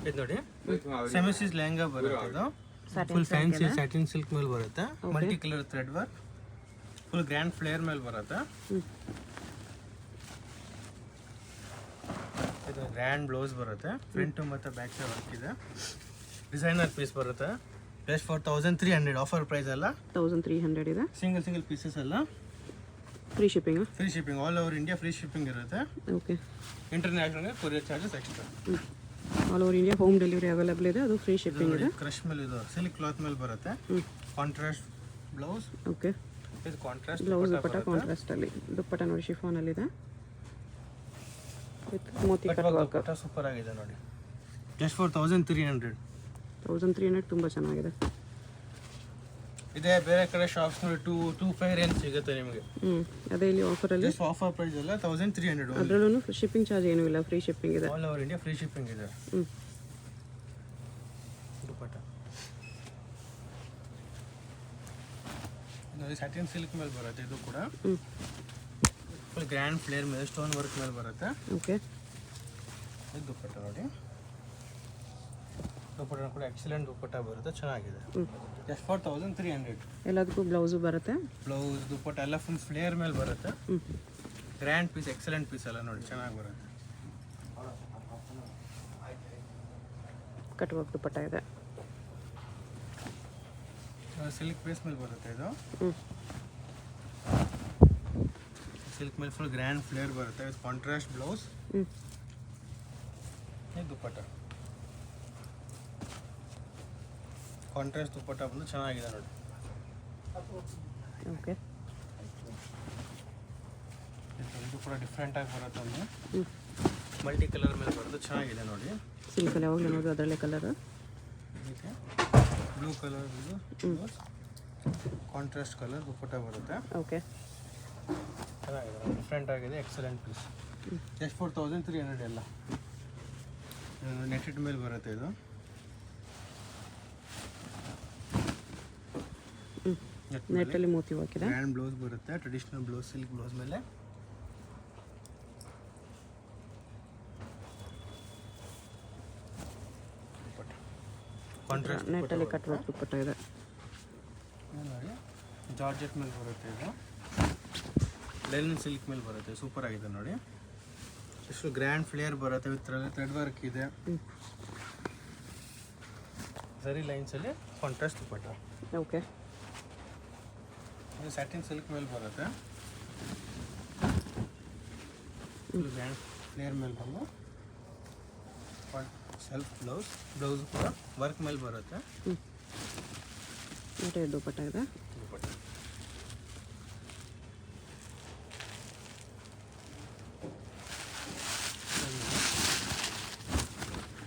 ಇದು ನೋಡಿ semi stitch lehenga ಬರುತ್ತೆ. ಇದು ಫುಲ್ ಫ್ಯಾನ್ಸಿ ಸ್ಯಾಟಿನ್ ಸಿಲ್ಕ್ ಮೇಲೆ ಬರುತ್ತೆ. Multi colour thread work, full grand flare ಮೇಲೆ ಬರುತ್ತೆ. ಇದು ಗ್ರ್ಯಾಂಡ್ ಬ್ಲೌಸ್ ಬರುತ್ತೆ. ಫ್ರಂಟ್ ಮತ್ತು ಬ್ಯಾಕ್ ಸೈಡ್ ವರ್ಕ್ ಇದೆ. ಡಿಸೈನರ್ ಪೀಸ್ ಬರುತ್ತೆ. ಬೆಸ್ಟ್ ಫಾರ್ 1300 ಆಫರ್ ಪ್ರೈಸ್ ಅಲ್ಲ. 1300 ಇದೆ. ಸಿಂಗಲ್ ಪೀಸಸ್ ಅಲ್ಲ. Free shipping. Free shipping all over India free shipping ಇರುತ್ತೆ. Okay. International courier charges extra. All over India home delivery available ಇದೆ. ಅದು free shipping ಇದೆ. Crush ಮೇಲೆ ಇದು ಸಿಲ್ಕ್ ಕ್ಲಾತ್ ಮೇಲೆ ಬರುತ್ತೆ. Contrast blouse. ಓಕೆ. ಇದು ಕಾಂಟ್ರಾಸ್ಟ್ ಬ್ಲೌಸ್ ದುಪ್ಪಟ್ಟ ಕಾಂಟ್ರಾಸ್ಟ್ ಅಲ್ಲಿ. ದುಪ್ಪಟ್ಟ ನೋಡಿ ಶಿಫಾನ್ ಅಲ್ಲಿ ಇದೆ. With Moti cut work. Super ಆಗಿದೆ ನೋಡಿ. Just for 1300. 1300 ತುಂಬಾ ಚೆನ್ನಾಗಿದೆ. ಇದೆ ಬೇರೆ ಕಡೆ ಶಾಪ್ಸ್ ನೋಡಿ 225 ರೇಂಜ್ ಸಿಗುತ್ತೆ ನಿಮಗೆ. ಅದೇ ಇಲ್ಲಿ ಆಫರ್ ಅಲ್ಲಿ ಜಸ್ಟ್ ಆಫರ್ ಪ್ರೈಸ್ ಅಲ್ಲ 1300. ಅದರಲ್ಲೂ ಶಿಪ್ಪಿಂಗ್ ಚಾರ್ಜ್ ಏನೂ ಇಲ್ಲ, ಫ್ರೀ ಶಿಪ್ಪಿಂಗ್ ಇದೆ. All over India free shipping ಇದೆ. ದುಪ್ಪಟ್ಟ ನೋಡಿ ಸ್ಯಾಟಿನ್ ಸಿಲ್ಕ್ ಮೇಲೆ ಬರುತ್ತೆ. ಇದು ಕೂಡ ಫುಲ್ ಗ್ರ್ಯಾಂಡ್ ಫ್ಲೇರ್ ಮೇಲೆ ಸ್ಟೋನ್ ವರ್ಕ್ ಮೇಲೆ ಬರುತ್ತೆ. ಓಕೆ. ಇದು ದುಪ್ಪಟ್ಟ ನೋಡಿ. ದುಪ್ಪಟ್ಟ ಕೂಡ ಎಕ್ಸಲೆಂಟ್ ದುಪ್ಪಟ್ಟ ಬರುತ್ತೆ, ಚೆನ್ನಾಗಿದೆ. Just for 1300. ಎಲ್ಲದಕ್ಕೂ ಬ್ಲೌಸು ಬರುತ್ತೆ. ಬ್ಲೌಸ್ ದುಪ್ಪಟ್ಟ ಎಲ್ಲ ಫುಲ್ ಫ್ಲೇರ್ ಮೇಲೆ ಬರುತ್ತೆ. ಗ್ರ್ಯಾಂಡ್ ಪೀಸ್, ಎಕ್ಸಲೆಂಟ್ ಪೀಸ್ ಎಲ್ಲ ನೋಡಿ, ಚೆನ್ನಾಗಿ ಬರುತ್ತೆ. ಕಟ್ ವರ್ಕ್ ದುಪ್ಪಟ್ಟ ಇದೆ. ಸಿಲ್ಕ್ ಬೇಸ್ ಮೇಲೆ ಬರುತ್ತೆ. ಇದು ಸಿಲ್ಕ್ ಮೇಲೆ ಫುಲ್ ಗ್ರ್ಯಾಂಡ್ ಫ್ಲೇರ್ ಬರುತ್ತೆ. With contrast blouse. Dupatta contrast dupatta ಬಂದು ಚೆನ್ನಾಗಿದೆ ನೋಡಿ. ಓಕೆ. ಇದು ಕೂಡ ಡಿಫ್ರೆಂಟ್ ಆಗಿ ಬರುತ್ತೆ. ಒಂದು ಮಲ್ಟಿ ಕಲರ್ ಮೇಲೆ ಬರುತ್ತೆ, ಚೆನ್ನಾಗಿದೆ ನೋಡಿ. ಸಿಲ್ಕ್ ಅಲ್ಲಿ ಯಾವಾಗಲೂ ನೋಡು ಅದರಲ್ಲೇ ಕಲರ್. ಬ್ಲೂ ಕಲರ್ ಇದು ಕಾಂಟ್ರಾಸ್ಟ್ ಕಲರ್ ದುಪ್ಪಟ್ಟ ಬರುತ್ತೆ. ಓಕೆ. ಚೆನ್ನಾಗಿದೆ, ಡಿಫ್ರೆಂಟ್ ಆಗಿದೆ, ಎಕ್ಸಲೆಂಟ್ ಪೀಸ್. ಜಸ್ಟ್ ಫಾರ್ 1300 ಎಲ್ಲ. ನೆಟೆಡ್ ಮೇಲೆ ಬರುತ್ತೆ. ಇದು ನೆಟ್ಟಲ್ಲಿ ಮೋತಿ ವರ್ಕ್ ಇದೆ. ಗ್ರ್ಯಾಂಡ್ ಬ್ಲೌಸ್ ಬರುತ್ತೆ. ಟ್ರೆಡಿಷನಲ್ ಬ್ಲೌಸ್ ಸಿಲ್ಕ್ ಬ್ಲೌಸ್ ಮೇಲೆ. ಕಾಂಟ್ರಾಸ್ಟ್ ನೆಟ್ಟಲ್ಲಿ ಕಟ್ ವರ್ಕ್ ದುಪ್ಪಟ್ಟ ಇದೆ. ನೋಡಿ ಜಾರ್ಜೆಟ್ ಮೇಲೆ ಬರುತ್ತೆ. ಇದು ಲೆನಿನ್ ಸಿಲ್ಕ್ ಮೇಲೆ ಬರುತ್ತೆ. ಸೂಪರ್ ಆಗಿದೆ ನೋಡಿ. ಎಷ್ಟು ಗ್ರ್ಯಾಂಡ್ ಫ್ಲೇರ್ ಬರುತ್ತೆ. ವಿತ್ ಥ್ರೆಡ್ ವರ್ಕ್ ಇದೆ. ಸರಿ ಲೈನ್ಸಲ್ಲಿ ಕಾಂಟ್ರಾಸ್ಟ್ ದುಪ್ಪಟ್ಟ. ಓಕೆ. ಸ್ಯಾಟಿನ್ ಸಿಲ್ಕ್ ಮೇಲೆ ಬರುತ್ತೆ. ಫುಲ್ ಗ್ರ್ಯಾಂಡ್ ಫ್ಲೇರ್ ಮೇಲೆ ಬಂದು ಸೆಲ್ಫ್ ಬ್ಲೌಸ್ ಕೂಡ ವರ್ಕ್ ಮೇಲೆ ಬರುತ್ತೆ. ದುಪ್ಪಟ್ಟ ಇದೆ.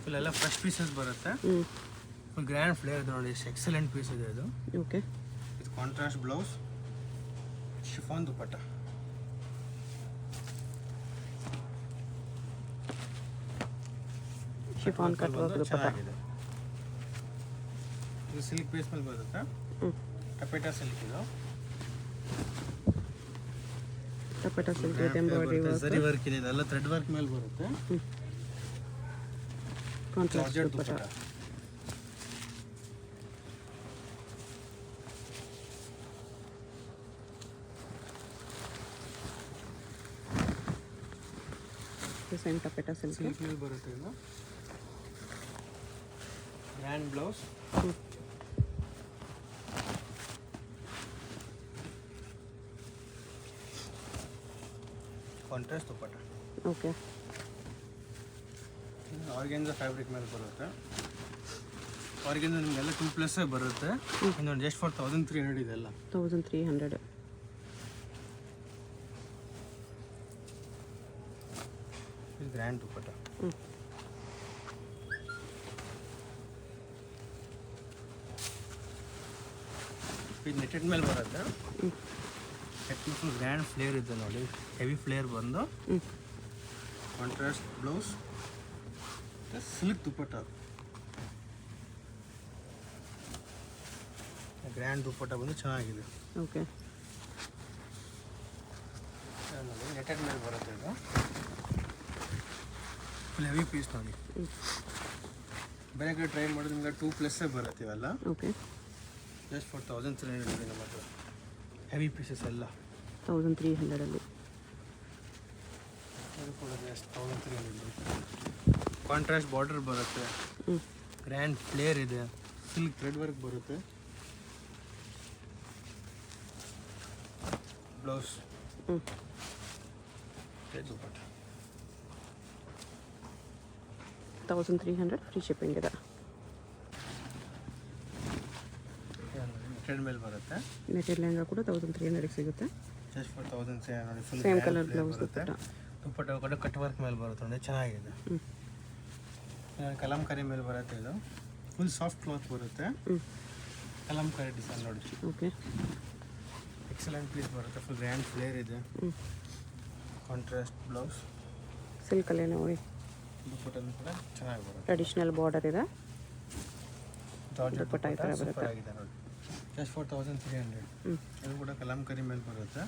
ಫುಲ್ ಎಲ್ಲ ಫ್ರೆಶ್ ಪೀಸಸ್ ಬರುತ್ತೆ. ಫುಲ್ ಗ್ರ್ಯಾಂಡ್ ಫ್ಲೇರ್ ಇದೆ ನೋಡಿ. ಎಕ್ಸಲೆಂಟ್ ಪೀಸ್ ಇದೆ ಇದು. ಓಕೆ. ಇದು ಕಾಂಟ್ರಾಸ್ಟ್ ಬ್ಲೌಸ್, ಶಿಫಾನ್ ದುಪ್ಪಟ್ಟ. ಶಿಫಾನ್ ಕಟ್ ವರ್ಕ್ ದುಪ್ಪಟ್ಟ. ಇದು ಸಿಲ್ಕ್ ಬೇಸ್ ಮೇಲೆ ಬರುತ್ತೆ. ಟಪೇಟಾ ಸಿಲ್ಕ್. ಇದು ಟಪೇಟಾ ಸಿಲ್ಕ್ ವಿತ್ ಎಂಬ್ರಾಯ್ಡರಿ ವರ್ಕ್. ಸರಿ ವರ್ಕ್ ಇದೆ. ಇದೆಲ್ಲ ಥ್ರೆಡ್ ವರ್ಕ್ ಮೇಲೆ ಬರುತ್ತೆ. ಕಾಂಟ್ರಾಸ್ಟ್ ದುಪ್ಪಟ್ಟ. ಸೇಮ್ ಟಪೇಟಾ ಸಿಲ್ಕ್ ಮೇಲೆ ಬರುತ್ತೆ. ಇದು ಗ್ರ್ಯಾಂಡ್ ಬ್ಲೌಸ್. ಕಾಂಟ್ರಾಸ್ಟ್ ದುಪ್ಪಟ್ಟ. ಓಕೆ. ಆರ್ಗೆನ್ಜಾ ಫ್ಯಾಬ್ರಿಕ್ ಮೇಲೆ ಬರುತ್ತೆ. ಆರ್ಗೆನ್ಜಾ ನಿಮಗೆಲ್ಲ 2+ ಬರುತ್ತೆ. ಇನ್ನೊಂದು ಜಸ್ಟ್ ಫಾರ್ 1300 ಇದೆಲ್ಲ. 1300. ಇದು ಗ್ರ್ಯಾಂಡ್ ದುಪ್ಪಟ್ಟ. ಇದು ನೆಟೆಡ್ ಮೇಲೆ ಬರುತ್ತೆ. ಫುಲ್ ಗ್ರ್ಯಾಂಡ್ ಫ್ಲೇರ್ ಇದೆ ನೋಡಿ. ಹೆವಿ ಫ್ಲೇರ್ ಬಂದು ಕಾಂಟ್ರಾಸ್ಟ್ ಬ್ಲೌಸ್, ಸಿಲ್ಕ್ ದುಪ್ಪಟ್ಟ. ಗ್ರ್ಯಾಂಡ್ ದುಪ್ಪಟ್ಟ ಬಂದು ಚೆನ್ನಾಗಿದೆ. ಓಕೆ. ನೆಟೆಡ್ ಮೇಲೆ ಬರುತ್ತೆ. ಇದು ಫುಲ್ ಹೆವಿ ಪೀಸ್ ನೋಡಿ. ಬೇರೆ ಕಡೆ ಟ್ರೈ ಮಾಡಿದ್ರೆ ನಿಮ್ಗೆ 2+ ಬರುತ್ತೆ ಇವೆಲ್ಲ. ಓಕೆ. ಜಸ್ಟ್ ಫಾರ್ 1300 ನಮ್ಮ ಹತ್ರ ಹೆವಿ ಪೀಸಸ್ ಎಲ್ಲ 1300ಅಲ್ಲಿ. ಇದು ಕೂಡ ಜಸ್ಟ್ 1300. ಕಾಂಟ್ರಾಸ್ಟ್ ಬಾರ್ಡರ್ ಬರುತ್ತೆ, ಗ್ರ್ಯಾಂಡ್ ಫ್ಲೇರ್ ಇದೆ, ಸಿಲ್ಕ್ ಥ್ರೆಡ್ ವರ್ಕ್ ಬರುತ್ತೆ, ಬ್ಲೌಸ್, ದುಪ್ಪಟ್ಟ 1300 ಫ್ರೀ ಶಿಪ್ಪಿಂಗ್ ಇದೆ. ಥ್ರೆಡ್ ಮೇಲೆ ಬರುತ್ತೆ. ನೆಟೆಡ್ ಲೆಹಂಗಾ ಕೂಡ 1300 ಸಿಗುತ್ತೆ. Just for 1300 full same colour blouse ಬರುತ್ತೆ. ದುಪ್ಪಟ್ಟ ಕಡೆ ಕಟ್ ವರ್ಕ್ ಮೇಲೆ ಬರುತ್ತೆ ನೋಡಿ, ಚೆನ್ನಾಗಿದೆ. ಕಲಂಕಾರಿ ಮೇಲೆ ಬರುತ್ತೆ. ಇದು ಫುಲ್ ಸಾಫ್ಟ್ ಕ್ಲಾತ್ ಬರುತ್ತೆ, ಕಲಂಕಾರಿ ಡಿಸೈನ್ ನೋಡಿ. ಓಕೆ. ಎಕ್ಸಲೆಂಟ್ ಪೀಸ್ ಬರುತ್ತೆ, ಫುಲ್ ಗ್ರ್ಯಾಂಡ್ ಫ್ಲೇರ್ ಇದೆ, ಕಾಂಟ್ರಾಸ್ಟ್ ಬ್ಲೌಸ್, ಸಿಲ್ಕಲ್ಲೇ ನೋಡಿ. ದುಪ್ಪಟ್ಟನು ಕೂಡ ಚೆನ್ನಾಗಿ ಬರುತ್ತೆ, ಟ್ರೆಡಿಷನಲ್ ಬಾರ್ಡರ್ ಇದೆ, ಜಾರ್ಜೆಟ್ ದುಪ್ಪಟ್ಟ ಈ ಥರ ಸೂಪರ್ ಬರುತ್ತೆ. ಆಗಿದೆ ನೋಡಿ. Just for 1300. ಇದು ಕೂಡ ಕಲಂಕಾರಿ ಮೇಲೆ ಬರುತ್ತೆ,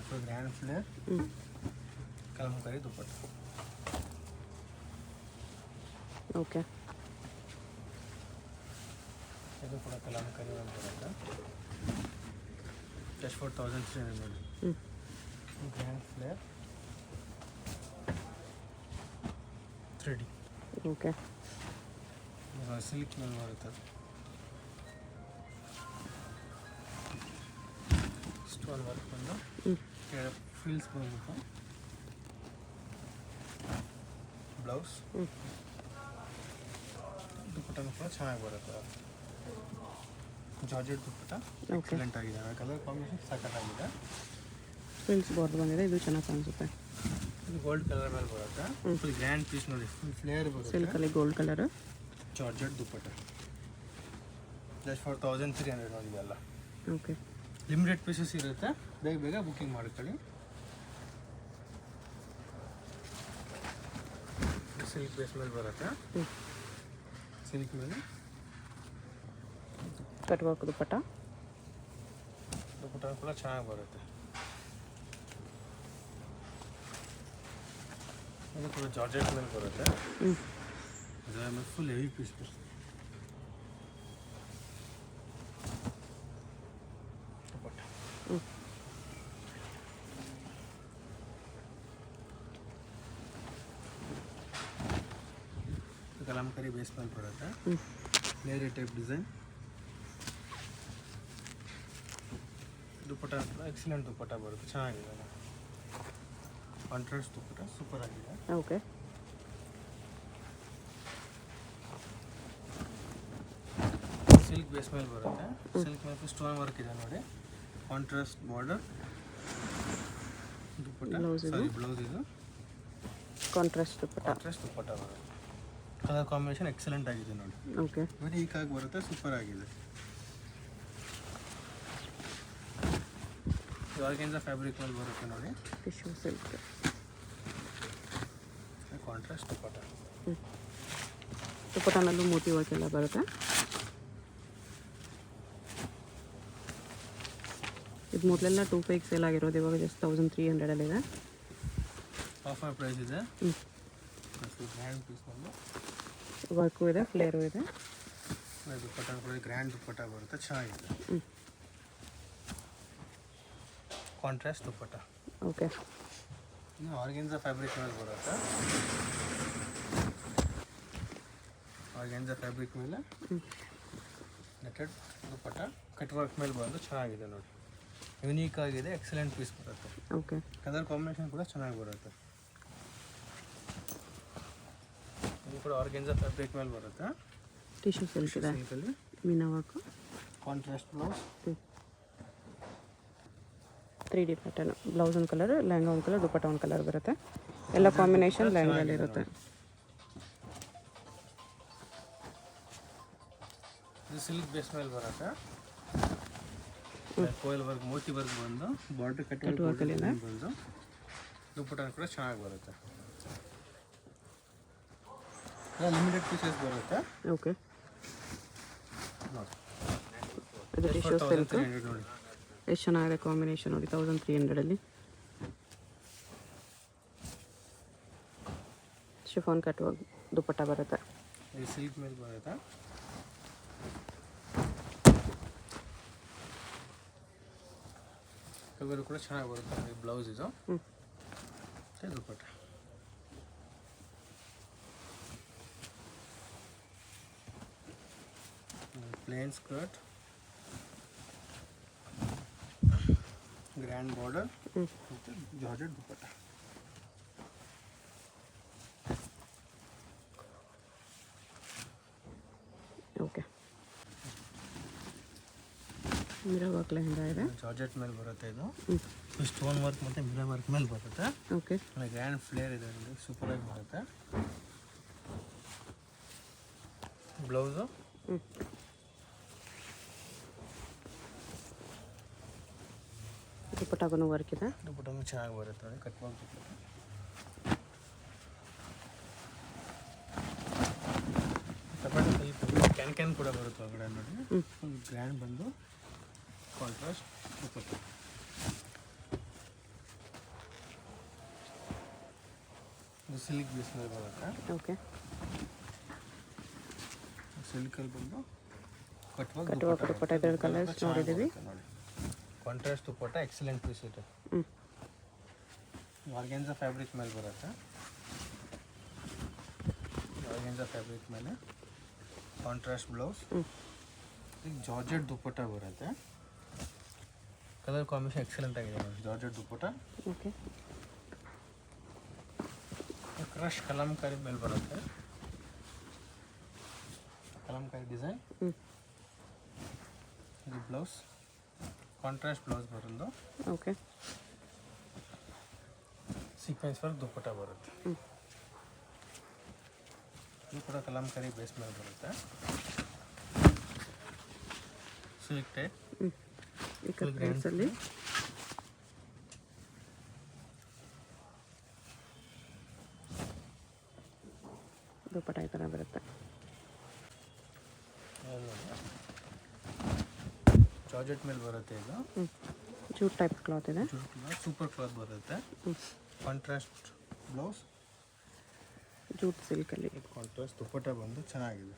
ಫುಲ್ ಗ್ರ್ಯಾಂಡ್ ಫ್ಲೇರ್, ಕಲಂಕಾರಿ ದುಪ್ಪಟ್ಟ. ಓಕೆ. ಇದು ಕೂಡ ಕಲಂಕಾರಿ ಮೇಲೆ ಬರುತ್ತೆ, just for 1300. Grand flare 3D. Okay. Silk ಮೇಲೆ ಬರುತ್ತೆ, ಸ್ಟೋನ್ ವರ್ಕ್ ಬಂದು ಫೀಲ್ಸ್ ಬಂದ್ಬಿಟ್ಟು ಬ್ಲೌಸ್, ದುಪ್ಪಟ್ಟನು ಕೂಡ ಚೆನ್ನಾಗಿ ಬರುತ್ತೆ. ಜಾರ್ಜೆಟ್ ದುಪ್ಪಟ್ಟ ಎಕ್ಸಲೆಂಟ್ ಆಗಿದೆ, ಕಲರ್ ಕಾಂಬಿನೇಷನ್ ಸಖತ್ತಾಗಿದೆ. ಫ್ರಿಲ್ಸ್ ಬಾರ್ಡರ್ ಬಂದಿದೆ, ಇದು ಚೆನ್ನಾಗಿ ಕಾಣಿಸುತ್ತೆ. ಇದು ಗೋಲ್ಡ್ ಕಲರ್ ಮೇಲೆ ಬರುತ್ತೆ, ಫುಲ್ ಗ್ರ್ಯಾಂಡ್ ಪೀಸ್ ನೋಡಿ, ಫುಲ್ ಫ್ಲೇರ್ ಬರುತ್ತೆ. ಸಿಲ್ಕಲ್ಲಿ gold colour, georgette dupatta. Just for 1300 ನೋಡಿ ಎಲ್ಲ. ಓಕೆ. ಲಿಮಿಟೆಡ್ ಪೀಸಸ್ ಇರುತ್ತೆ, ಬೇಗ ಬೇಗ ಬುಕ್ಕಿಂಗ್ ಮಾಡ್ಕೊಳ್ಳಿ. ಸಿಲ್ಕ್ ಬೇಸ್ ಮೇಲೆ ಬರುತ್ತೆ, ಸಿಲ್ಕ್ ಮೇಲೆ ಕಟ್ ವರ್ಕ್ ದುಪ್ಪಟ್ಟ ಕೂಡ ಚೆನ್ನಾಗಿ ಬರುತ್ತೆ. ಇದು ಕೂಡ ಜಾರ್ಜೆಟ್ ಮೇಲೆ ಬರುತ್ತೆ, ಇದರ ಮೇಲೆ ಫುಲ್ ಹೆವಿ ಪೀಸ್ ಬರುತ್ತೆ. ಕಲಂಕಾರಿ ಬೇಸ್ ಮೇಲೆ ಬರುತ್ತೆ, ಲೇಯರ್ ಟೈಪ್ ಡಿಸೈನ್. ದುಪ್ಪಟ್ಟ ಎಕ್ಸಲೆಂಟ್ ದುಪ್ಪಟ್ಟ ಬರುತ್ತೆ, ಚೆನ್ನಾಗಿದೆ. ಕಾಂಟ್ರಾಸ್ಟ್ ದುಪ್ಪಟ್ಟ ಸೂಪರ್ ಆಗಿದೆ. ಓಕೆ. ಸಿಲ್ಕ್ ಬೇಸ್ ಮೇಲೆ ಬರುತ್ತೆ, ಸಿಲ್ಕ್ ಮೇಲೆ ಸ್ಟೋನ್ ವರ್ಕ್ ಇದೆ ನೋಡಿ, ಕಾಂಟ್ರಾಸ್ಟ್ ಬಾರ್ಡರ್, ದುಪ್ಪಟ್ಟ ಬ್ಲೌಸ್ ಇದು ಕಾಂಟ್ರಾಸ್ಟ್ ದುಪ್ಪಟ್ಟ ಬರುತ್ತೆ. ಕಲರ್ ಕಾಂಬಿನೇಷನ್ ಎಕ್ಸಲೆಂಟ್ ಆಗಿದೆ ನೋಡಿ. ಓಕೆ. ಯುನೀಕ್ ಆಗಿ ಬರುತ್ತೆ, ಸೂಪರ್ ಆಗಿದೆ. ಆರ್ಗೆನ್ಜಾ ಫ್ಯಾಬ್ರಿಕ್ ಮೇಲೆ ಬರುತ್ತೆ ನೋಡಿ, ಟಿಶ್ಯೂ ಸಿಲ್ಕ್, ಕಾಂಟ್ರಾಸ್ಟ್ ದುಪ್ಪಟ್ಟ. ದುಪ್ಪಟ್ಟನಲ್ಲೂ ಮೋತಿ ವರ್ಕ್ ಎಲ್ಲ ಬರುತ್ತೆ. ಇದು ಮೊದಲೆಲ್ಲ 2500 ಸೇಲ್ ಆಗಿರೋದು, ಇವಾಗ ಜಸ್ಟ್ 1300 ಆಫರ್ ಪ್ರೈಸ್ ಇದೆ. ಗ್ರ್ಯಾಂಡ್ ಪೀಸ್ ಬಂದು ವರ್ಕು ಇದೆ, ಫ್ಲೇರು ಇದೆ. ದುಪ್ಪಟ್ಟ ಕೂಡ ಗ್ರ್ಯಾಂಡ್ ದುಪ್ಪಟ್ಟ ಬರುತ್ತೆ, ಚೆನ್ನಾಗಿದೆ. ಕಾಂಟ್ರಾಸ್ಟ್ ದುಪ್ಪಟ್ಟ. ಓಕೆ. ಇನ್ನು ಆರ್ಗೆನ್ಜಾ ಫ್ಯಾಬ್ರಿಕ್ ಮೇಲೆ ಬರುತ್ತೆ, ಆರ್ಗೆನ್ಜಾ ಫ್ಯಾಬ್ರಿಕ್ ಮೇಲೆ ನೆಟೆಡ್ ದುಪ್ಪಟ್ಟ ಕಟ್ ವರ್ಕ್ ಮೇಲೆ ಬಂದು ಚೆನ್ನಾಗಿದೆ ನೋಡಿ, ಯುನೀಕ್ ಆಗಿದೆ, ಎಕ್ಸಲೆಂಟ್ ಪೀಸ್ ಬರುತ್ತೆ. ಓಕೆ. ಕಲರ್ ಕಾಂಬಿನೇಷನ್ ಕೂಡ ಚೆನ್ನಾಗಿ ಬರುತ್ತೆ. ಇದು ಕೂಡ ಆರ್ಗೆನ್ಜಾ ಫ್ಯಾಬ್ರಿಕ್ ಮೇಲೆ ಬರುತ್ತೆ, ಟಿಶ್ಯೂ ಸಿಲ್ಕ್ ಇದೆ, ಸಿಲ್ಕಲ್ಲಿ meena work, contrast blouse, 3D pattern. Blouse ಒಂದು ಕಲರ್, ಲೆಹಂಗಾ ಒಂದು ಕಲರ್, ದುಪ್ಪಟ್ಟ ಒಂದು ಕಲರ್ ಬರುತ್ತೆ. ಎಲ್ಲ ಕಾಂಬಿನೇಷನ್ ಲೆಹಂಗಲ್ಲಿ ಇರುತ್ತೆ. ಇದು ಸಿಲ್ಕ್ ಬೇಸ್ ಮೇಲೆ ಬರುತ್ತೆ, ಕೋಯಲ್ ವರ್ಕ್ ಮೋತಿ ವರ್ಕ್ ಬಂದು ಬಾರ್ಡರ್ ಕಟ್ ವರ್ಕ್ ಬಂದು ದುಪ್ಪಟ್ಟ ಕೂಡ ಚೆನ್ನಾಗಿ ಬರುತ್ತೆ. ಲಿಮಿಟೆಡ್ ಪೀಸಸ್ ಬರುತ್ತೆ. ಓಕೆ. ನೋಡಿ ಇದು ಟಿಶ್ಯೂ ಸಿಲ್ಕ್, ನೋಡಿ ಎಷ್ಟು ಚೆನ್ನಾಗಿದೆ ಕಾಂಬಿನೇಷನ್ ನೋಡಿ, 1300 ಶಿಫಾನ್ ಕಟ್ ವರ್ಕ್ ದುಪ್ಪಟ್ಟ ಬರುತ್ತೆ. ಇದು ಸಿಲ್ಕ್ ಮೇಲೆ ಬರುತ್ತೆ. ಕಲರ್ ಕೂಡ ಚೆನ್ನಾಗಿ ಬರುತ್ತೆ. ಬ್ಲೌಸ್ ಇದು ಮತ್ತು ದುಪ್ಪಟ್ಟ. ಪ್ಲೇನ್ ಸ್ಕರ್ಟ್, ಗ್ರ್ಯಾಂಡ್ ಬಾರ್ಡರ್ ಮತ್ತು ಜಾರ್ಜೆಟ್ ದುಪ್ಪಟ್ಟ. ಓಕೆ, ಮಿರರ್ ವರ್ಕ್ ಲೆಹಂಗಾ ಇದೆ. ಜಾರ್ಜೆಟ್ ಮೇಲೆ ಬರುತ್ತೆ. ಇದು ಸ್ಟೋನ್ ವರ್ಕ್ ಮತ್ತು ಮಿರರ್ ವರ್ಕ್ ಮೇಲೆ ಬರುತ್ತೆ. ಓಕೆ, ಗ್ರ್ಯಾಂಡ್ ಫ್ಲೇರ್ ಇದೆ, ಸೂಪರಾಗಿ ಬರುತ್ತೆ. ಬ್ಲೌಸು ದುಪ್ಪಟ್ಟಾಗೂ ವರ್ಕ್ ಇದೆ. ದುಪ್ಪಟ್ಟನೂ ಚೆನ್ನಾಗಿ ಬರುತ್ತೆ ನೋಡಿ, ಕಟ್ ಮಾಡಿ ದುಪ್ಪಟ್ಟ. ಕ್ಯಾನ್ ಕೂಡ ಬರುತ್ತೆ ಹೊರಗಡೆ ನೋಡಿ. ಗ್ರ್ಯಾಂಡ್ ಬಂದು ಕಾಂಟ್ರಾಸ್ಟ್ ದುಪ್ಪಟ್ಟ. ಇದು ಸಿಲ್ಕ್ ಬೇಸ್ ಮೇಲೆ ಬರುತ್ತೆ. ಓಕೆ, ಸಿಲ್ಕಲ್ಲಿ ಬಂದು ಕಟ್ ವರ್ಕ್ ದುಪ್ಪಟ್ಟ. ಇದರ ಕಲರ್ಸ್ ನೋಡಿದ್ದೀವಿ ನೋಡಿ. ಕಾಂಟ್ರಾಸ್ಟ್ ದುಪ್ಪಟ್ಟ ಎಕ್ಸಲೆಂಟ್ ಪೀಸ್ ಇದೆ. ಆರ್ಗೆನ್ಜಾ ಫ್ಯಾಬ್ರಿಕ್ ಮೇಲೆ ಬರುತ್ತೆ. ಆರ್ಗೆನ್ಜಾ ಫ್ಯಾಬ್ರಿಕ್ ಮೇಲೆ ಕಾಂಟ್ರಾಸ್ಟ್ ಬ್ಲೌಸ್. ಈಗ ಜಾರ್ಜೆಟ್ ದುಪ್ಪಟ್ಟ ಬರುತ್ತೆ. ಕಲರ್ ಕಾಂಬಿನೇಷನ್ ಎಕ್ಸಲೆಂಟ್ ಆಗಿದೆ ನೋಡಿ. ಜಾರ್ಜೆಟ್ ದುಪ್ಪಟ್ಟ. ಓಕೆ, ಕ್ರಶ್ ಕಲಂಕಾರಿ ಮೇಲೆ ಬರುತ್ತೆ. ಕಲಂಕಾರಿ ಡಿಸೈನ್. ಇದು ಬ್ಲೌಸ್ ಕಾಂಟ್ರಾಸ್ಟ್ ಬ್ಲೌಸ್ ಬರೋದು. ಓಕೆ, ಸೀಕ್ವೆನ್ಸ್ ವರ್ಕ್ ದುಪ್ಪಟ್ಟ ಬರುತ್ತೆ. ಇದು ಕೂಡ ಕಲಂಕಾರಿ ಬೇಸ್ ಮೇಲೆ ಬರುತ್ತೆ. Silk type. ಈ ಕಲರ್ಸಲ್ಲಿ ದುಪ್ಪಟ್ಟ ಈ ಥರ ಬರುತ್ತೆ. ಜಾರ್ಜೆಟ್ ಮೇಲೆ ಬರುತ್ತೆ. ಇದು ಜೂಟ್ ಟೈಪ್ ಕ್ಲಾತ್ ಇದೆ. ಸೂಪರ್ ಕ್ಲಾತ್ ಬರುತ್ತೆ. ಕಾಂಟ್ರಾಸ್ಟ್ ಬ್ಲೌಸ್, ಜೂಟ್ ಸಿಲ್ಕಲ್ಲಿ. ಕಾಂಟ್ರಾಸ್ಟ್ ದುಪ್ಪಟ್ಟ ಬಂದು ಚೆನ್ನಾಗಿದೆ.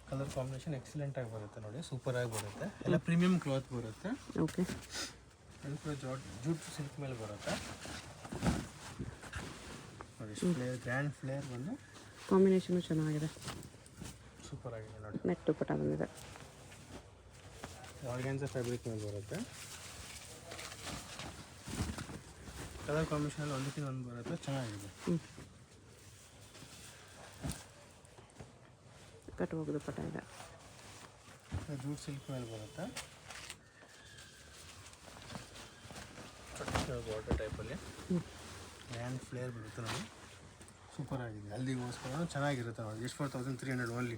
ಕಲರ್ ಕಾಂಬಿನೇಷನ್ ಎಕ್ಸಲೆಂಟ್ ಆಗಿ ಬರುತ್ತೆ ನೋಡಿ, ಸೂಪರ್ ಆಗಿ ಬರುತ್ತೆ. ಎಲ್ಲ ಪ್ರೀಮಿಯಂ ಕ್ಲಾತ್ ಬರುತ್ತೆ. ಓಕೆ, ಅದು ಕೂಡ ಜೂಟ್ ಸಿಲ್ಕ್ ಮೇಲೆ ಬರುತ್ತೆ ನೋಡಿ. ಫ್ಲೇರ್ ಗ್ರ್ಯಾಂಡ್ ಫ್ಲೇರ್ ಬಂದು ಕಾಂಬಿನೇಷನು ಚೆನ್ನಾಗಿದೆ. ಸೂಪರ್ ಆಗಿದೆ ನೋಡಿ. ನೆಟ್ ದುಪ್ಪಟ್ಟ ಬಂದಿದೆ. ಆರ್ಗೆನ್ಜಾ ಫ್ಯಾಬ್ರಿಕ್ ಮೇಲೆ ಬರುತ್ತೆ. ಕಲರ್ ಕಾಂಬಿನೇಷನ್ ಒಂದಕ್ಕಿಂತ ಒಂದು ಬರುತ್ತೆ, ಚೆನ್ನಾಗಿದೆ. ಕಟ್ ಹೋಗಿ ದುಪ್ಪಟ್ಟ ಇದೆ. ಜೂಟ್ ಸಿಲ್ಕ್ ಮೇಲೆ ಬರುತ್ತೆ. ಬಾರ್ಡರ್ ಟೈಪಲ್ಲಿ ಗ್ರ್ಯಾಂಡ್ ಫ್ಲೇರ್ ಬರುತ್ತೆ ನೋಡಿ, ಸೂಪರ್ ಆಗಿದೆ. ಹಲ್ದಿಗೋಸ್ಕರ ಚೆನ್ನಾಗಿರುತ್ತೆ ನೋಡಿ. ಎಷ್ಟು 4300 ಓನ್ಲಿ.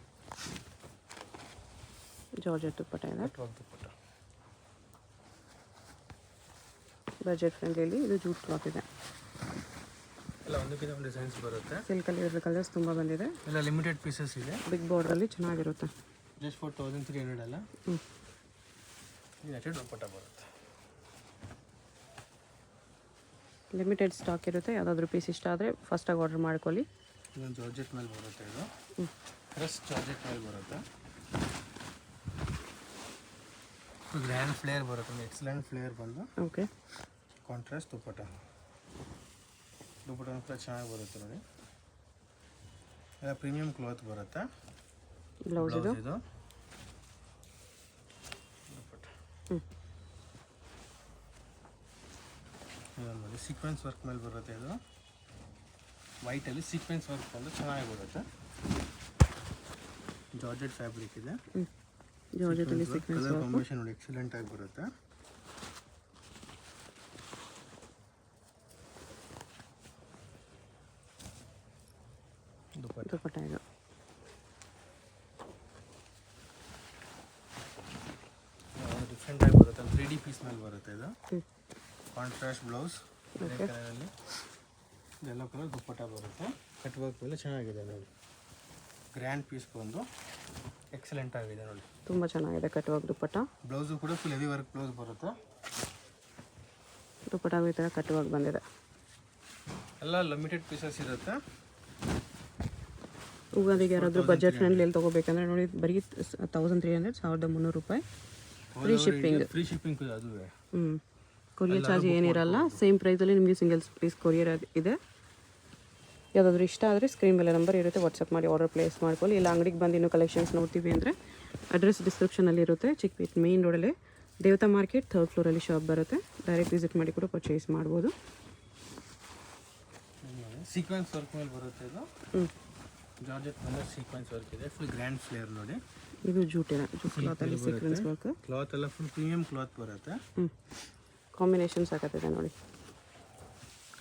ಜಾರ್ಜೆಟ್ ದುಪ್ಪಟ್ಟ ಇದೆ. ದುಪ್ಪಟ್ಟ ಬಜೆಟ್ ಫ್ರೆಂಡ್ಲಿ. ಇದು ಜೂಟ್ ಕ್ಲಾತ್ ಇದೆ. ಎಲ್ಲ ಒಂದಕ್ಕಿಂತ ಒಂದು ಡಿಸೈನ್ಸ್ ಬರುತ್ತೆ. ಸಿಲ್ಕಲ್ಲಿ ಇರೋ ಕಲರ್ಸ್ ತುಂಬ ಬಂದಿದೆ. ಎಲ್ಲ ಲಿಮಿಟೆಡ್ ಪೀಸಸ್ ಇದೆ. ಬಿಗ್ ಬಾರ್ಡ್ರಲ್ಲಿ ಚೆನ್ನಾಗಿರುತ್ತೆ. ಜಸ್ಟ್ 4300 ಅಲ್ಲ. ಇದು ದುಪ್ಪಟ್ಟ ಬರುತ್ತೆ. ಲಿಮಿಟೆಡ್ ಸ್ಟಾಕ್ ಇರುತ್ತೆ. ಯಾವುದಾದ್ರೂ ಪೀಸ್ ಇಷ್ಟ ಆದರೆ ಫಸ್ಟಾಗಿ ಆರ್ಡರ್ ಮಾಡ್ಕೊಳ್ಳಿ. ಇದೊಂದು ಜಾರ್ಜೆಟ್ ಮೇಲೆ ಬರುತ್ತೆ. ಇದು ಕ್ರಶ್ ಜಾರ್ಜೆಟ್ ಮೇಲೆ ಬರುತ್ತೆ. ಗ್ರ್ಯಾಂಡ್ ಫ್ಲೇರ್ ಬರುತ್ತೆ. ಎಕ್ಸಲೆಂಟ್ ಫ್ಲೇರ್ ಬಂದು ಓಕೆ, ಕಾಂಟ್ರಾಸ್ಟ್ ದುಪ್ಪಟ್ಟ. ದುಪ್ಪಟ್ಟ ಕೂಡ ಚೆನ್ನಾಗಿ ಬರುತ್ತೆ ನೋಡಿ. ಎಲ್ಲ ಪ್ರೀಮಿಯಂ ಕ್ಲಾತ್ ಬರುತ್ತೆ. ಬ್ಲೌಸ್ ಇದು. ಇದು ದುಪ್ಪಟ್ಟ. ಇದೊಂದು ನೋಡಿ, ಸೀಕ್ವೆನ್ಸ್ ವರ್ಕ್ ಮೇಲೆ ಬರುತ್ತೆ. ಇದು ವೈಟಲ್ಲಿ ಸೀಕ್ವೆನ್ಸ್ ವರ್ಕ್ ಬಂದು ಚೆನ್ನಾಗಿ ಬರುತ್ತೆ. ಜಾರ್ಜೆಟ್ ಫ್ಯಾಬ್ರಿಕ್ ಇದೆ. ಜಾರ್ಜೆಟಲ್ಲಿ ಸೀಕ್ವೆನ್ಸ್ ಕಲರ್ ಕಾಂಬಿನೇಷನ್ ನೋಡಿ, ಎಕ್ಸಲೆಂಟ್ ಆಗಿ ಬರುತ್ತೆ. ದುಪ್ಪಟ್ಟ ಇದು. ಡಿಫ್ರೆಂಟ್ ಆಗಿ ಬರುತ್ತೆ. 3D ಪೀಸ್ ಮೇಲೆ ಬರುತ್ತೆ. ಇದು ಕಾಂಟ್ರಾಸ್ಟ್ ಬ್ಲೌಸ್ ಬೇರೆ ಕಲರಲ್ಲಿ. ಇದೆಲ್ಲ ಕಲರ್ ದುಪ್ಪಟ್ಟ ಬರುತ್ತೆ. ಕಟ್ ವರ್ಕ್ ಮೇಲೆ ಚೆನ್ನಾಗಿದೆ ನೋಡಿ. ಗ್ರ್ಯಾಂಡ್ ಪೀಸ್ ಬಂದು ಎಕ್ಸಲೆಂಟ್ ಆಗಿದೆ ನೋಡಿ, ತುಂಬ ಚೆನ್ನಾಗಿದೆ. ಕಟ್ ವರ್ಕ್ ದುಪ್ಪಟ್ಟ. ಬ್ಲೌಸು ಕೂಡ ಫುಲ್ ಹೆವಿ ವರ್ಕ್ ಬ್ಲೌಸ್ ಬರುತ್ತೆ. ದುಪ್ಪಟ್ಟ ಈ ಥರ ಕಟ್ ವರ್ಕ್ ಬಂದಿದೆ. ಎಲ್ಲ ಲಿಮಿಟೆಡ್ ಪೀಸಸ್ ಇರುತ್ತೆ. ಉಗಾದಿಗೆ ಯಾರಾದರೂ ಬಜೆಟ್ ಫ್ರೆಂಡ್ಲಿ ತೊಗೋಬೇಕಂದ್ರೆ ನೋಡಿ ಬರೀ 1300 1300 ರೂಪಾಯಿ. Free shipping. ಫ್ರೀ ಶಿಪ್ಪಿಂಗ್ ಅದುವೇ. ಕೊರಿಯರ್ ಚಾರ್ಜ್ ಏನಿರಲ್ಲ. ಸೇಮ್ ಪ್ರೈಸಲ್ಲಿ ನಿಮಗೆ ಸಿಂಗಲ್ ಪೀಸ್ ಕೊರಿಯರ್ ಇದೆ. ಯಾವುದಾದ್ರೂ ಇಷ್ಟ ಆದರೆ ಸ್ಕ್ರೀನ್ ಮೇಲೆ ನಂಬರ್ ಇರುತ್ತೆ, ವಾಟ್ಸಪ್ ಮಾಡಿ ಆರ್ಡರ್ ಪ್ಲೇಸ್ ಮಾಡ್ಕೊಳ್ಳಿ. ಇಲ್ಲ ಅಂಗಡಿಗೆ ಬಂದು ಇನ್ನೂ ಕಲೆಕ್ಷನ್ಸ್ ನೋಡ್ತೀವಿ ಅಂದರೆ ಅಡ್ರೆಸ್ ಡಿಸ್ಕ್ರಿಪ್ಷನಲ್ಲಿ ಇರುತ್ತೆ. ಚಿಕ್ಕಪೇಟೆ ಮೇನ್ ರೋಡಲ್ಲಿ ದೇವತಾ ಮಾರ್ಕೆಟ್ 3rd ಫ್ಲೋರಲ್ಲಿ ಶಾಪ್ ಬರುತ್ತೆ. ಡೈರೆಕ್ಟ್ ವಿಸಿಟ್ ಮಾಡಿ ಕೂಡ ಪರ್ಚೇಸ್ ಮಾಡ್ಬೋದು. ಸೀಕ್ವೆನ್ಸ್ ವರ್ಕ್ ಮೇಲೆ ಬರುತ್ತೆ ಇದು. ಜಾರ್ಜೆಟ್ ಮೇಲೆ ಸೀಕ್ವೆನ್ಸ್ ವರ್ಕ್ ಇದೆ. ಫುಲ್ ಗ್ರ್ಯಾಂಡ್ ಫ್ಲೇರ್ ನೋಡಿ. ಇದು ಜೂಟ್ ಕ್ಲಾತಲ್ಲಿ ಸೀಕ್ವೆನ್ಸ್ ವರ್ಕ್. ಕ್ಲಾತ್ ಎಲ್ಲ ಫುಲ್ ಪ್ರೀಮಿಯಂ ಕ್ಲಾತ್ ಬರುತ್ತೆ. ಕಾಂಬಿನೇಷನ್ಸ್ ಆಗತ್ತಿದೆ ನೋಡಿ.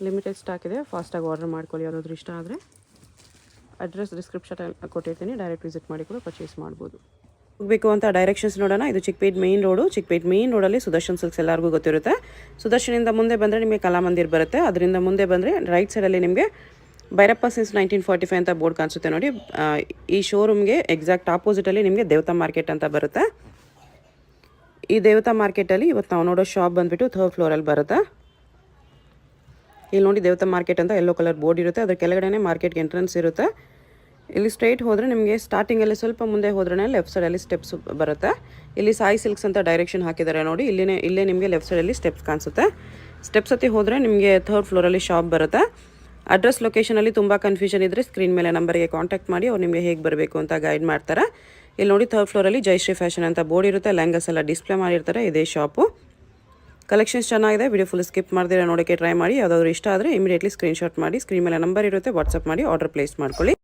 ಲಿಮಿಟೆಡ್ ಸ್ಟಾಕ್ ಇದೆ, ಫಾಸ್ಟಾಗಿ ಆರ್ಡರ್ ಮಾಡ್ಕೊಳ್ಳಿ. ಯಾರಾದರೂ ಇಷ್ಟ ಆದರೆ ಅಡ್ರೆಸ್ ಡಿಸ್ಕ್ರಿಪ್ಷನ್ ಕೊಟ್ಟಿರ್ತೀನಿ, ಡೈರೆಕ್ಟ್ ವಿಸಿಟ್ ಮಾಡಿ ಕೂಡ ಪರ್ಚೇಸ್ ಮಾಡ್ಬೋದು. ಹೋಗಬೇಕು ಅಂತ ಡೈರೆಕ್ಷನ್ಸ್ ನೋಡೋಣ. ಇದು Chickpet main road. Chickpet main ರೋಡಲ್ಲಿ ಸುದರ್ಶನ್ ಸಿಲ್ಕ್ಸ್ ಎಲ್ಲರಿಗೂ ಗೊತ್ತಿರುತ್ತೆ. ಸುದರ್ಶನಿಂದ ಮುಂದೆ ಬಂದರೆ ನಿಮಗೆ ಕಲಾಮಂದಿರ್ ಬರುತ್ತೆ. ಅದರಿಂದ ಮುಂದೆ ಬಂದರೆ ರೈಟ್ ಸೈಡಲ್ಲಿ ನಿಮಗೆ ಭೈರಪ್ಪ ಸಿನ್ಸ್ 1945 ಅಂತ ಬೋರ್ಡ್ ಕಾಣಿಸುತ್ತೆ ನೋಡಿ. ಈ ಶೋರೂಮ್ಗೆ ಎಕ್ಸಾಕ್ಟ್ ಆಪೋಸಿಟಲ್ಲಿ ನಿಮಗೆ ದೇವತಾ ಮಾರ್ಕೆಟ್ ಅಂತ ಬರುತ್ತೆ. ಈ ದೇವತಾ ಮಾರ್ಕೆಟಲ್ಲಿ ಇವತ್ತು ನಾವು ನೋಡೋ ಶಾಪ್ ಬಂದುಬಿಟ್ಟು 3rd ಫ್ಲೋರಲ್ಲಿ ಬರುತ್ತೆ. ಇಲ್ಲಿ ನೋಡಿ ದೇವತಾ ಮಾರ್ಕೆಟ್ ಅಂತ ಯೆಲ್ಲೋ ಕಲರ್ ಬೋರ್ಡ್ ಇರುತ್ತೆ. ಅದ್ರ ಕೆಳಗಡೆ ಮಾರ್ಕೆಟ್ಗೆ ಎಂಟ್ರೆನ್ಸ್ ಇರುತ್ತೆ. ಇಲ್ಲಿ ಸ್ಟ್ರೈಟ್ ಹೋದರೆ ನಿಮಗೆ ಸ್ಟಾರ್ಟಿಂಗಲ್ಲಿ ಸ್ವಲ್ಪ ಮುಂದೆ ಹೋದ್ರೆ ಲೆಫ್ಟ್ ಸೈಡಲ್ಲಿ ಸ್ಟೆಪ್ಸ್ ಬರುತ್ತೆ. ಇಲ್ಲಿ ಸಾಯಿ ಸಿಲ್ಕ್ಸ್ ಅಂತ ಡೈರೆಕ್ಷನ್ ಹಾಕಿದ್ದಾರೆ ನೋಡಿ. ಇಲ್ಲೇ ನಿಮಗೆ ಲೆಫ್ಟ್ ಸೈಡಲ್ಲಿ ಸ್ಟೆಪ್ಸ್ ಕಾಣಿಸುತ್ತೆ. ಸ್ಟೆಪ್ಸ್ ಹತ್ತಿ ಹೋದರೆ ನಿಮಗೆ 3rd ಫ್ಲೋರಲ್ಲಿ ಶಾಪ್ ಬರುತ್ತೆ. ಅಡ್ರೆಸ್ ಲೊಕೇಶನಲ್ಲಿ ತುಂಬ ಕನ್ಫ್ಯೂಷನ್ ಇದ್ದರೆ ಸ್ಕ್ರೀನ್ ಮೇಲೆ ನಂಬರ್ಗೆ ಕಾಂಟ್ಯಾಕ್ಟ್ ಮಾಡಿ ಅವ್ರು ನಿಮಗೆ ಹೇಗೆ ಬರಬೇಕು ಅಂತ ಗೈಡ್ ಮಾಡ್ತಾರೆ. ಇಲ್ಲಿ ನೋಡಿ 3rd ಫ್ಲೋರಲ್ಲಿ ಜಯಶ್ರೀ ಫ್ಯಾಷನ್ ಅಂತ ಬೋರ್ಡ್ ಇರುತ್ತೆ. ಲೆಹಂಗಾಸ್ ಎಲ್ಲ ಡಿಸ್ಪ್ಲೇ ಮಾಡಿರ್ತಾರೆ. ಇದೇ ಶಾಪು. ಕಲೆಕ್ಷನ್ಸ್ ಚೆನ್ನಾಗಿದೆ. ವಿಡಿಯೋ ಫುಲ್ ಸ್ಕಿಪ್ ಮಾಡ್ದಿರ ನೋಡೋಕ್ಕೆ ಟ್ರೈ ಮಾಡಿ. ಯಾವುದಾದ್ರು ಇಷ್ಟ ಆದರೆ ಇಮಿಡಿಯೇಟ್ಲಿ ಸ್ಕ್ರೀನ್ಶಾಟ್ ಮಾಡಿ ಸ್ಕ್ರೀನ್ ಮೇಲೆ ನಂಬರ್ ಇರುತ್ತೆ, ವಾಟ್ಸಪ್ ಮಾಡಿ ಆರ್ಡರ್ ಪ್ಲೇಸ್ ಮಾಡ್ಕೊಳ್ಳಿ.